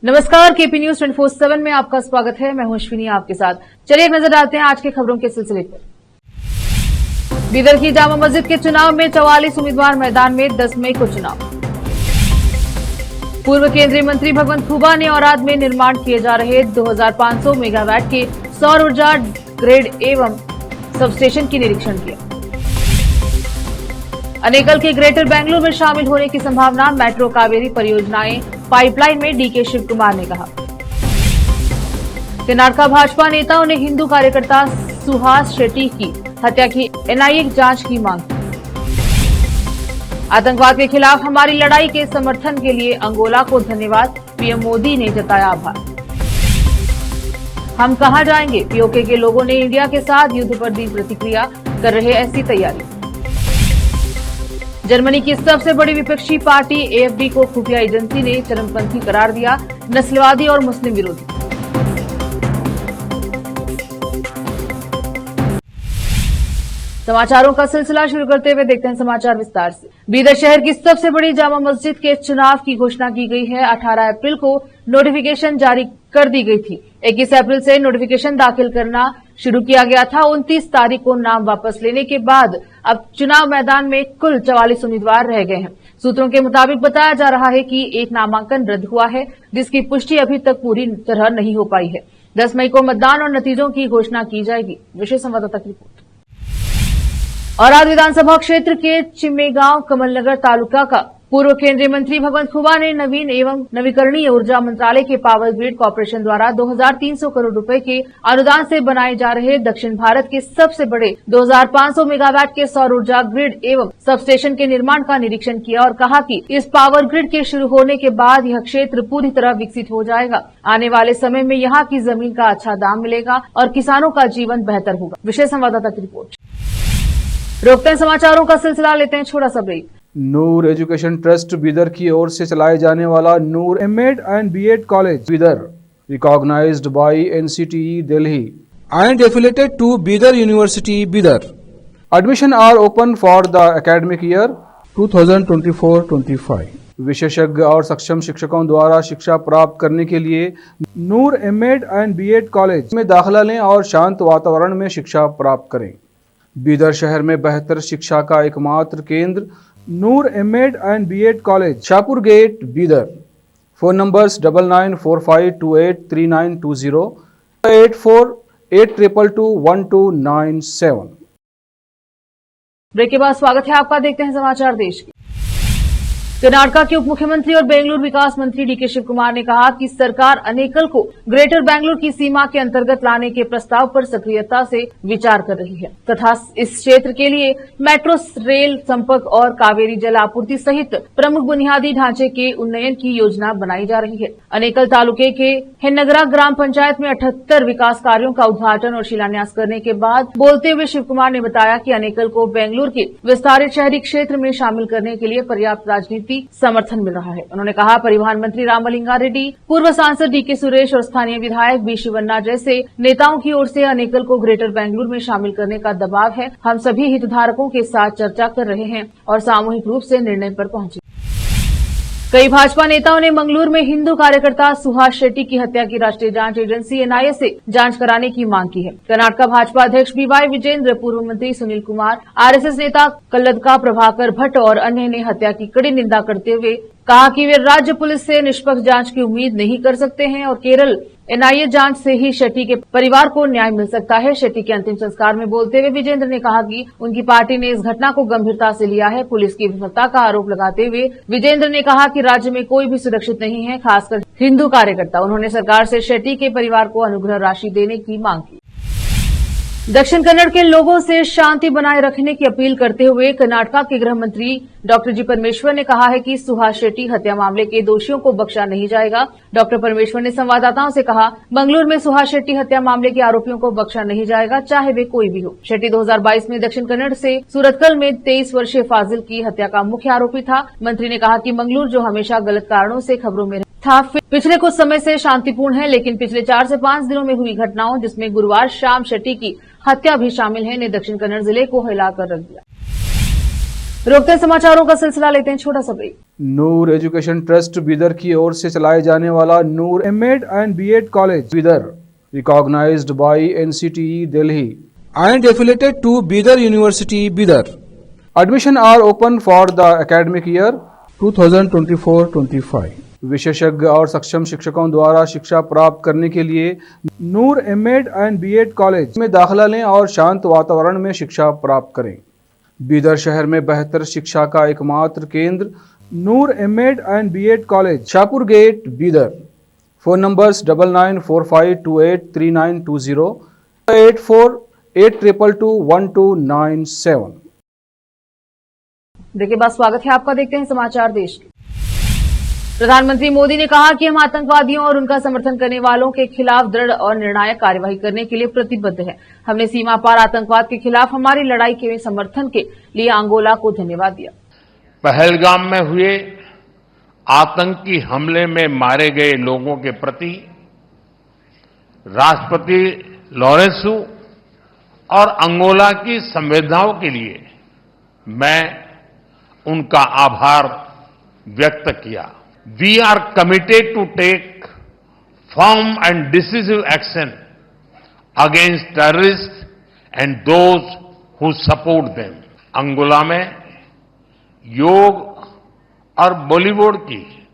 नमस्कार, KP news 24/7 में आपका स्वागत है। मैं हूं अश्विनी आपके साथ। चलिए एक नजर डालते हैं आज के खबरों के सिलसिले पर। बीदर की जामा मस्जिद के चुनाव में 44 उम्मीदवार मैदान में, 10 मई को चुनाव। पूर्व केंद्रीय मंत्री भगवंत खुबा ने औराद में निर्माण किए जा रहे 2500 मेगावाट के सौर ऊर्जा ग्रिड एवं सबस्टेशन की निरीक्षण किया। अनेकल के ग्रेटर बेंगलुरु में शामिल होने की संभावना, मेट्रो कावेरी परियोजनाएं पाइपलाइन में, डीके शिव कुमार ने कहा। कर्नाटक भाजपा नेताओं ने हिंदू कार्यकर्ता सुहास शेट्टी की हत्या की एनआईए जांच की मांग की। आतंकवाद के खिलाफ हमारी लड़ाई के समर्थन के लिए अंगोला को धन्यवाद, पीएम मोदी ने जताया आभार। हम कहां जाएंगे, पीओके के लोगों ने इंडिया के साथ युद्ध पर दी प्रतिक्रिया, कर रहे ऐसी तैयारी। जर्मनी की सबसे बड़ी विपक्षी पार्टी एएफडी को खुफिया एजेंसी ने चरमपंथी करार दिया, नस्लवादी और मुस्लिम विरोधी। समाचारों का सिलसिला शुरू करते हुए देखते हैं समाचार विस्तार से। बीदर शहर की सबसे बड़ी जामा मस्जिद के चुनाव की घोषणा की गई है। 18 अप्रैल को नोटिफिकेशन जारी कर दी गई थी। 21 अप्रैल से नोटिफिकेशन दाखिल करना शुरू किया गया था। 29 तारीख को नाम वापस लेने के बाद अब चुनाव मैदान में कुल 44 उम्मीदवार रह गए हैं। सूत्रों के मुताबिक बताया जा रहा है कि एक नामांकन रद्द हुआ है, जिसकी पुष्टि अभी तक पूरी तरह नहीं हो पाई है। 10 मई को मतदान और नतीजों की घोषणा की जाएगी। विशेष संवाददाता की रिपोर्ट। औराद विधानसभा क्षेत्र के चिमेगांव कमलनगर तालुका का पूर्व केंद्रीय मंत्री भगवंत खुबा ने नवीन एवं नवीकरणीय ऊर्जा मंत्रालय के पावर ग्रिड कॉर्पोरेशन द्वारा 2300 करोड़ रुपए के अनुदान से बनाए जा रहे दक्षिण भारत के सबसे बड़े 2500 मेगावाट के सौर ऊर्जा ग्रिड एवं सबस्टेशन के निर्माण का निरीक्षण किया और कहा कि इस पावर ग्रिड के शुरू होने के बाद यह क्षेत्र पूरी तरह विकसित हो जाएगा। आने वाले समय में यहाँ की जमीन का अच्छा दाम मिलेगा और किसानों का जीवन बेहतर होगा। विशेष संवाददाता की रिपोर्ट। रोकते हैं समाचारों का सिलसिला, लेते हैं छोटा सा break. Noor education trust Bidar की ओर से चलाए जाने वाला Noor MEd and BEd college Bidar, recognised by NCTE Delhi and affiliated to Bidar University, Bidar. Admission are open for the academic year 2024-25. विशेषज्ञ और सक्षम शिक्षकों द्वारा शिक्षा प्राप्त करने के लिए नूर एमएड एंड बीएड कॉलेज में दाखिला लें और शांत वातावरण में शिक्षा प्राप्त करें। बीदर शहर में बेहतर शिक्षा का एकमात्र केंद्र Noor MEd and BEd college, Shahpur gate, Bidar. Phone numbers 9945283920, 8482221297। Break के बाद स्वागत है आपका। देखते हैं समाचार देश के। कर्नाटक के उप मुख्यमंत्री और बेंगलुरु विकास मंत्री डीके शिव कुमार ने कहा कि सरकार अनेकल को ग्रेटर बेंगलुरु की सीमा के अंतर्गत लाने के प्रस्ताव पर सक्रियता से विचार कर रही है तथा इस क्षेत्र के लिए मेट्रो रेल संपर्क और कावेरी जल आपूर्ति सहित प्रमुख बुनियादी ढांचे के उन्नयन की योजना बनाई जा रही है। अनेकल तालुके के हेन्नगरा ग्राम पंचायत में 78 विकास कार्यों का उद्घाटन और शिलान्यास करने के बाद बोलते हुए शिव कुमार ने बताया कि अनेकल को बेंगलुरु के विस्तारित शहरी क्षेत्र में शामिल करने के लिए पर्याप्त राजनीति समर्थन मिल रहा है। उन्होंने कहा, परिवहन मंत्री रामलिंगा रेड्डी, पूर्व सांसद डीके सुरेश और स्थानीय विधायक बी शिवन्ना जैसे नेताओं की ओर से अनेकल को ग्रेटर बेंगलुरु में शामिल करने का दबाव है। हम सभी हितधारकों के साथ चर्चा कर रहे हैं और सामूहिक रूप से निर्णय पर पहुंचे। कई भाजपा नेताओं ने मंगलूर में हिंदू कार्यकर्ता सुहास शेट्टी की हत्या की राष्ट्रीय जांच एजेंसी एनआईए से जांच कराने की मांग की है। कर्नाटक भाजपा अध्यक्ष बीवाई विजेंद्र, पूर्व मंत्री सुनील कुमार, आरएसएस नेता कल्लदका प्रभाकर भट्ट और अन्य ने हत्या की कड़ी निंदा करते हुए कहा कि वे राज्य पुलिस से निष्पक्ष जांच की उम्मीद नहीं कर सकते हैं और केवल एनआईए जांच से ही शेट्टी के परिवार को न्याय मिल सकता है। शेट्टी के अंतिम संस्कार में बोलते हुए विजेंद्र ने कहा कि उनकी पार्टी ने इस घटना को गंभीरता से लिया है। पुलिस की विफलता का आरोप लगाते हुए विजेंद्र ने कहा कि राज्य में कोई भी सुरक्षित नहीं है, खासकर हिंदू कार्यकर्ता। उन्होंने सरकार से शेट्टी के परिवार को अनुग्रह राशि देने की मांग की। दक्षिण कन्नड़ के लोगों से शांति बनाए रखने की अपील करते हुए कर्नाटक के गृह मंत्री डॉक्टर जी परमेश्वर ने कहा है कि सुहास शेट्टी हत्या मामले के दोषियों को बख्शा नहीं जाएगा। डॉक्टर परमेश्वर ने संवाददाताओं से कहा, मंगलूर में सुहास शेट्टी हत्या मामले के आरोपियों को बख्शा नहीं जाएगा, चाहे वे कोई भी हो। शेट्टी 2022 में दक्षिण कन्नड़ से सूरतकल में 23 वर्षीय फाजिल की हत्या का मुख्य आरोपी था। मंत्री ने कहा कि मंगलूर, जो हमेशा गलत कारणों से खबरों में था, पिछले कुछ समय से शांतिपूर्ण है, लेकिन पिछले 4 से 5 दिनों में हुई घटनाओं, जिसमें गुरुवार शाम शेट्टी की हत्या भी शामिल है, ने दक्षिण कन्नड़ जिले को हिलाकर रख दिया। रोकते हैं समाचारों का सिलसिला, लेते हैं छोटा सा break. Noor education trust Bidar की ओर से चलाए जाने वाला Noor MEd and BEd college Bidar, recognised by NCTE Delhi and affiliated to Bidar University, Bidar, admission are open for the academic year 2024-25. विशेषज्ञ और सक्षम शिक्षकों द्वारा शिक्षा प्राप्त करने के लिए नूर एमएड एंड बीएड कॉलेज में दाखिला लें और शांत वातावरण में शिक्षा प्राप्त करें। बीदर शहर में बेहतर शिक्षा का एकमात्र केंद्र Noor MEd and BEd college, Shahpur gate, Bidar. Phone numbers 9945283920, 8482221297। देखिए बाद स्वागत है आपका, देखते हैं समाचार देश के। प्रधानमंत्री मोदी ने कहा कि हम आतंकवादियों और उनका समर्थन करने वालों के खिलाफ दृढ़ और निर्णायक कार्यवाही करने के लिए प्रतिबद्ध हैं। हमने सीमा पार आतंकवाद के खिलाफ हमारी लड़ाई के समर्थन के लिए अंगोला को धन्यवाद दिया। पहलगाम में हुए आतंकी हमले में मारे गए लोगों के प्रति राष्ट्रपति लॉरेंसो और अंगोला की संवेदनाओं के लिए मैं उनका आभार व्यक्त किया। We are committed to take firm and decisive action against terrorists and those who support them. Angola में योग और बॉलीवुड की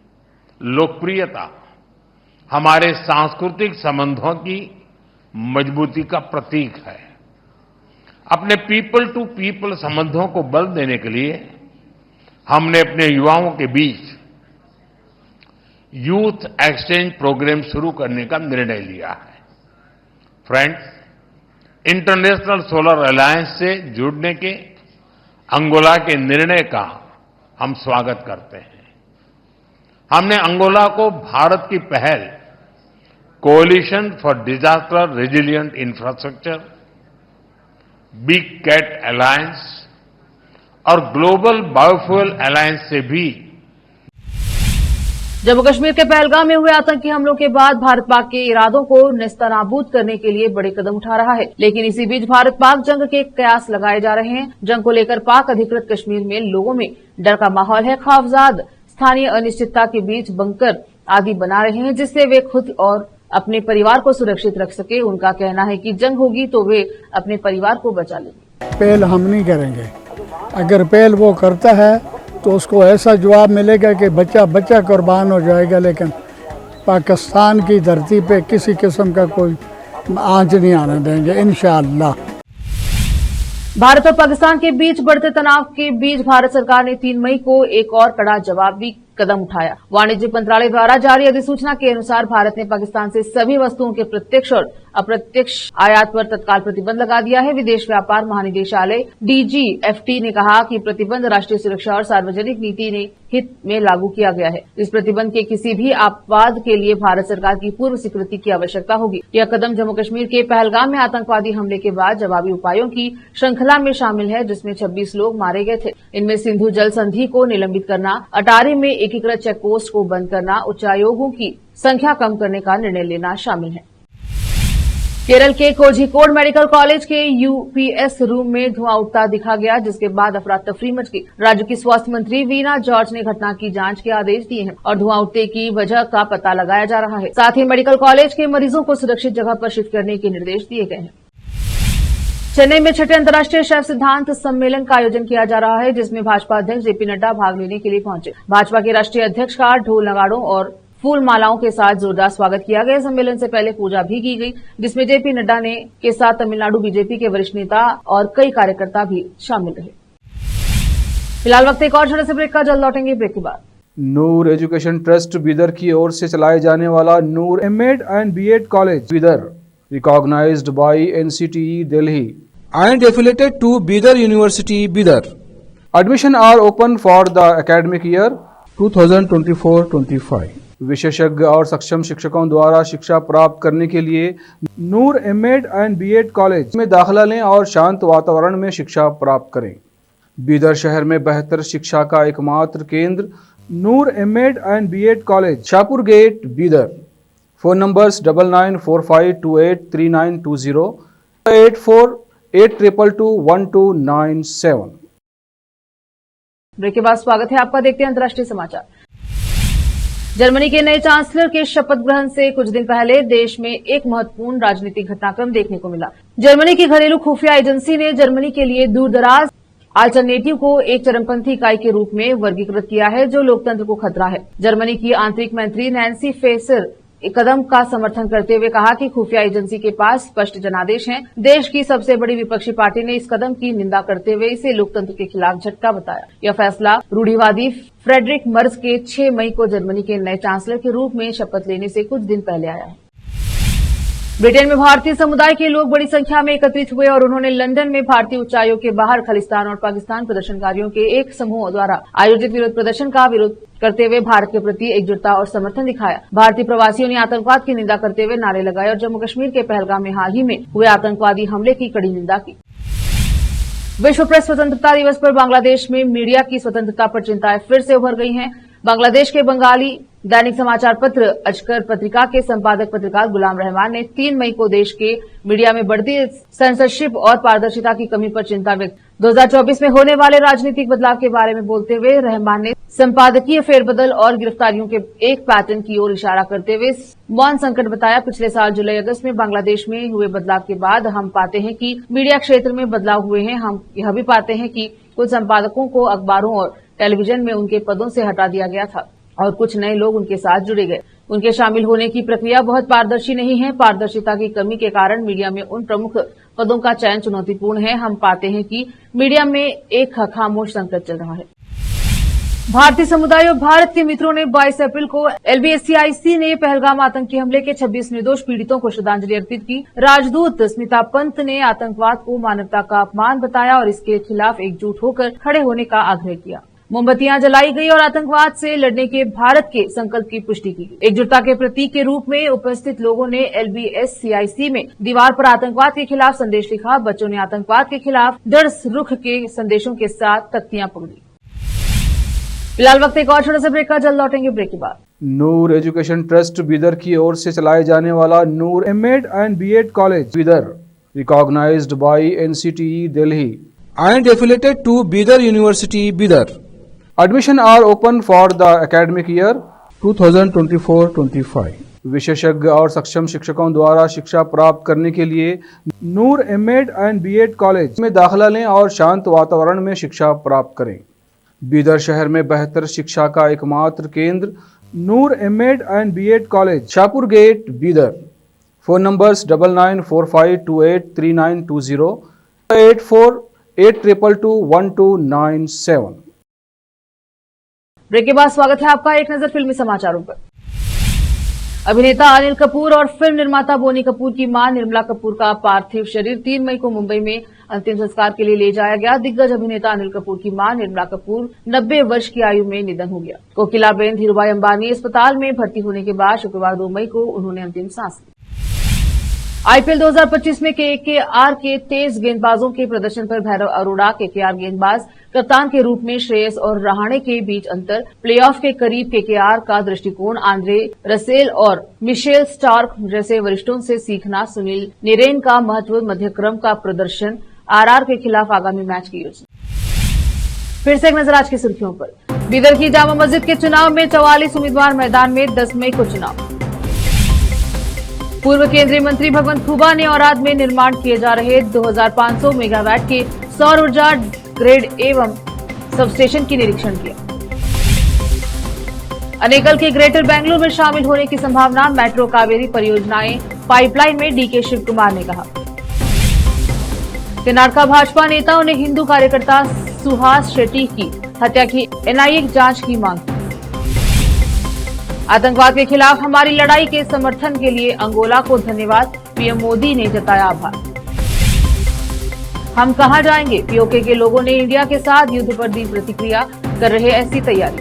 लोकप्रियता हमारे सांस्कृतिक संबंधों की मजबूती का प्रतीक है। अपने पीपल टू पीपल संबंधों को बल देने के लिए हमने अपने युवाओं के बीच यूथ एक्सचेंज प्रोग्राम शुरू करने का निर्णय लिया है। फ्रेंड्स, इंटरनेशनल सोलर अलायंस से जुड़ने के अंगोला के निर्णय का हम स्वागत करते हैं। हमने अंगोला को भारत की पहल coalition for disaster resilient infrastructure, big cat alliance और ग्लोबल बायोफ्यूल अलायंस से भी। जम्मू कश्मीर के पहलगाम में हुए आतंकी हमलों के बाद भारत पाक के इरादों को नेस्तनाबूद करने के लिए बड़े कदम उठा रहा है, लेकिन इसी बीच भारत पाक जंग के कयास लगाए जा रहे हैं। जंग को लेकर पाक अधिकृत कश्मीर में लोगों में डर का माहौल है। खौफजाद स्थानीय अनिश्चितता के बीच बंकर आदि बना रहे हैं, जिससे वे खुद और अपने परिवार को सुरक्षित रख सके। उनका कहना है कि जंग होगी तो वे अपने परिवार को बचा लेंगे। पहल हम नहीं करेंगे, अगर पहल वो करता है तो उसको ऐसा जवाब मिलेगा कि बच्चा बच्चा कुर्बान हो जाएगा, लेकिन पाकिस्तान की धरती पे किसी किस्म का कोई आंच नहीं आने देंगे इंशाअल्लाह। भारत और पाकिस्तान के बीच बढ़ते तनाव के बीच भारत सरकार ने 3 मई को एक और कड़ा जवाबी कदम उठाया। वाणिज्य मंत्रालय द्वारा जारी अधिसूचना के अनुसार भारत ने पाकिस्तान से सभी वस्तुओं के प्रत्यक्ष और अप्रत्यक्ष आयात पर तत्काल प्रतिबंध लगा दिया है। विदेश व्यापार महानिदेशालय DGFT ने कहा कि प्रतिबंध राष्ट्रीय सुरक्षा और सार्वजनिक नीति ने हित में लागू किया गया है। इस प्रतिबंध के किसी भी अपवाद के लिए भारत सरकार की पूर्व स्वीकृति की आवश्यकता होगी। यह कदम जम्मू कश्मीर के पहलगाम में आतंकवादी हमले के बाद जवाबी उपायों की श्रृंखला में शामिल है, जिसमें 26 लोग मारे गए थे। इनमें सिंधु जल संधि को निलंबित करना, अटारी में एकीकृत चेक पोस्ट को बंद करना, उच्चायोगों की संख्या कम करने का निर्णय लेना शामिल है। केरल के कोझिकोड मेडिकल कॉलेज के UPS रूम में धुआं उठता दिखा गया, जिसके बाद अफरा तफरी मच गई। राज्य की स्वास्थ्य मंत्री वीना जॉर्ज ने घटना की जांच के आदेश दिए हैं और धुआं उठने की वजह का पता लगाया जा रहा है। साथ ही मेडिकल कॉलेज के मरीजों को सुरक्षित जगह पर शिफ्ट करने के निर्देश दिए गए हैं। चेन्नई में 6ठे अंतर्राष्ट्रीय शैव सिद्धांत सम्मेलन का आयोजन किया जा रहा है, जिसमें भाजपा अध्यक्ष JP नड्डा भाग लेने के लिए पहुंचे। भाजपा के राष्ट्रीय अध्यक्ष का ढोल नगाड़ों और फूल मालाओं के साथ जोरदार स्वागत किया गया। सम्मेलन से पहले पूजा भी की गई, जिसमें JP नड्डा ने के साथ तमिलनाडु बीजेपी के वरिष्ठ नेता और कई कार्यकर्ता भी शामिल रहे। फिलहाल वक्त एक और छोटे से ब्रेक का, जल्द लौटेंगे ब्रेक के बाद। नूर एजुकेशन ट्रस्ट बीदर की ओर से चलाए जाने वाला Noor MEd and BEd college Bidar, recognised by NCTE Delhi and affiliated to Bidar University, Bidar, admission are open for the academic year 2024-25. विशेषज्ञ और सक्षम शिक्षकों द्वारा शिक्षा प्राप्त करने के लिए नूर एमएड एंड बीएड कॉलेज में दाखिला लें और शांत वातावरण में शिक्षा प्राप्त करें। बीदर शहर में बेहतर शिक्षा का एकमात्र केंद्र Noor MEd and BEd college, Shahpur gate, Bidar. Phone numbers 9945283920, 8482221297। Break के बाद स्वागत है आपका, देखते हैं अंतर्राष्ट्रीय समाचार। जर्मनी के नए चांसलर के शपथ ग्रहण से कुछ दिन पहले देश में एक महत्वपूर्ण राजनीतिक घटनाक्रम देखने को मिला। जर्मनी की घरेलू खुफिया एजेंसी ने जर्मनी के लिए दूरदराज अल्टरनेटिव को एक चरमपंथी इकाई के रूप में वर्गीकृत किया है, जो लोकतंत्र को खतरा है। जर्मनी की आंतरिक मंत्री नैन्सी फेसर एक कदम का समर्थन करते हुए कहा कि खुफिया एजेंसी के पास स्पष्ट जनादेश हैं। देश की सबसे बड़ी विपक्षी पार्टी ने इस कदम की निंदा करते हुए इसे लोकतंत्र के खिलाफ झटका बताया। यह फैसला रूढ़िवादी फ्रेडरिक मर्ज के 6 मई को जर्मनी के नए चांसलर के रूप में शपथ लेने से कुछ दिन पहले आया है। ब्रिटेन में भारतीय समुदाय के लोग बड़ी संख्या में एकत्रित हुए और उन्होंने लंदन में भारतीय उच्चायोग के बाहर खालिस्तान और पाकिस्तान प्रदर्शनकारियों के एक समूह द्वारा आयोजित विरोध प्रदर्शन का विरोध करते हुए भारत के प्रति एकजुटता और समर्थन दिखाया। भारतीय प्रवासियों ने आतंकवाद की निंदा करते हुए नारे लगाए और जम्मू कश्मीर के पहलगाम में हाल ही में हुए आतंकवादी हमले की कड़ी निंदा की। विश्व प्रेस स्वतंत्रता दिवस पर बांग्लादेश में मीडिया की स्वतंत्रता पर चिंताएं फिर से उभर गई हैं। बांग्लादेश के बंगाली दैनिक समाचार पत्र अजकर पत्रिका के संपादक पत्रकार गुलाम रहमान ने 3 मई को देश के मीडिया में बढ़ती सेंसरशिप और पारदर्शिता की कमी पर चिंता व्यक्त 2024 में होने वाले राजनीतिक बदलाव के बारे में बोलते हुए रहमान ने संपादकीय फेरबदल और गिरफ्तारियों के एक पैटर्न की ओर इशारा करते हुए मौन संकट बताया। पिछले साल जुलाई अगस्त में बांग्लादेश में हुए बदलाव के बाद हम पाते हैं कि मीडिया क्षेत्र में बदलाव हुए हैं। हम यह भी पाते हैं कि कुछ संपादकों को अखबारों और टेलीविजन में उनके पदों से हटा दिया गया था और कुछ नए लोग उनके साथ जुड़े गए। उनके शामिल होने की प्रक्रिया बहुत पारदर्शी नहीं है। पारदर्शिता की कमी के कारण मीडिया में उन प्रमुख पदों का चयन चुनौतीपूर्ण है। हम पाते हैं कि मीडिया में एक खामोश संकट चल रहा है। भारतीय समुदाय और भारत के मित्रों ने 22 अप्रैल को LBSCIC ने पहलगाम आतंकी हमले के 26 निर्दोष पीड़ितों को श्रद्धांजलि अर्पित की। राजदूत स्मिता पंत ने आतंकवाद को मानवता का अपमान बताया और इसके खिलाफ एकजुट होकर खड़े होने का आग्रह किया। मोमबत्तियां जलाई गई और आतंकवाद से लड़ने के भारत के संकल्प की पुष्टि की। एकजुटता के प्रतीक के रूप में उपस्थित लोगों ने LBSCIC में दीवार पर आतंकवाद के खिलाफ संदेश लिखा। बच्चों ने आतंकवाद के खिलाफ दृढ़ रुख के संदेशों के साथ तख्तियां पकड़ी। फिलहाल वक्त एक और छोटे से ब्रेक का, जल्द लौटेंगे ब्रेक के बाद। नूर एजुकेशन ट्रस्ट बीदर की ओर से चलाए जाने वाला Noor MEd and BEd college Bidar recognised by NCTE Delhi and affiliated to Bidar University, Bidar. Admission are open for the academic year 2024-25. विशेषज्ञ और सक्षम शिक्षकों द्वारा शिक्षा प्राप्त करने के लिए नूर एमएड एंड बीएड कॉलेज में दाखिला लें और शांत वातावरण में शिक्षा प्राप्त करें। बीदर शहर में बेहतर शिक्षा का एकमात्र केंद्र Noor MEd and BEd college, Shahpur gate, Bidar. Phone numbers 9945283920 8482221297। Break के बाद स्वागत है आपका, एक नजर फिल्मी समाचारों पर। अभिनेता अनिल कपूर और फिल्म निर्माता बोनी कपूर की मां निर्मला कपूर का पार्थिव शरीर 3 मई को मुंबई में अंतिम संस्कार के लिए ले जाया गया। दिग्गज अभिनेता अनिल कपूर की मां निर्मला कपूर 90 वर्ष की आयु में निधन हो गया। कोकिलाबेन धीरूभाई अंबानी अस्पताल में भर्ती होने के बाद शुक्रवार 2 मई को उन्होंने अंतिम सांस ली। IPL 2025 में KKR के तेज गेंदबाजों के प्रदर्शन पर भैरव अरोड़ा, KKR गेंदबाज कप्तान के रूप में श्रेयस और रहाणे के बीच अंतर, प्लेऑफ के करीब KKR का दृष्टिकोण, आंद्रे रसेल और मिशेल स्टार्क जैसे वरिष्ठों से सीखना, सुनील नरेन का महत्व, मध्यक्रम का प्रदर्शन, RR के खिलाफ आगामी मैच की योजना। फिर से एक नजर आज की सुर्खियों पर। बीदर की जामा मस्जिद के चुनाव में 44 उम्मीदवार मैदान में, 10 मई को चुनाव। पूर्व केंद्रीय मंत्री भगवंत खुबा ने औराद में निर्माण किए जा रहे 2500 मेगावाट के सौर ऊर्जा ग्रिड एवं सबस्टेशन की निरीक्षण किया। अनेकल के ग्रेटर बेंगलुरु में शामिल होने की संभावना, मेट्रो कावेरी परियोजनाएं पाइपलाइन में, डीके शिव कुमार ने कहा। कर्नाटक भाजपा नेताओं ने हिंदू कार्यकर्ता सुहास शेट्टी की हत्या की NIA जांच की मांग की। आतंकवाद के खिलाफ हमारी लड़ाई के समर्थन के लिए अंगोला को धन्यवाद, पीएम मोदी ने जताया आभार। हम कहां जाएंगे, POK के लोगों ने इंडिया के साथ युद्ध पर दी प्रतिक्रिया, कर रहे ऐसी तैयारी।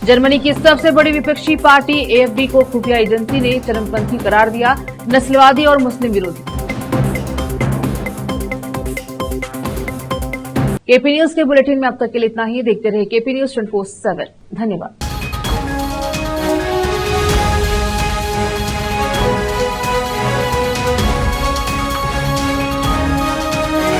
जर्मनी की सबसे बड़ी विपक्षी पार्टी AfD को खुफिया एजेंसी ने चरमपंथी करार दिया, नस्लवादी और मुस्लिम विरोधी। केपी न्यूज के बुलेटिन में अब तक के लिए इतना ही। देखते रहे केपी न्यूज 24/7। धन्यवाद।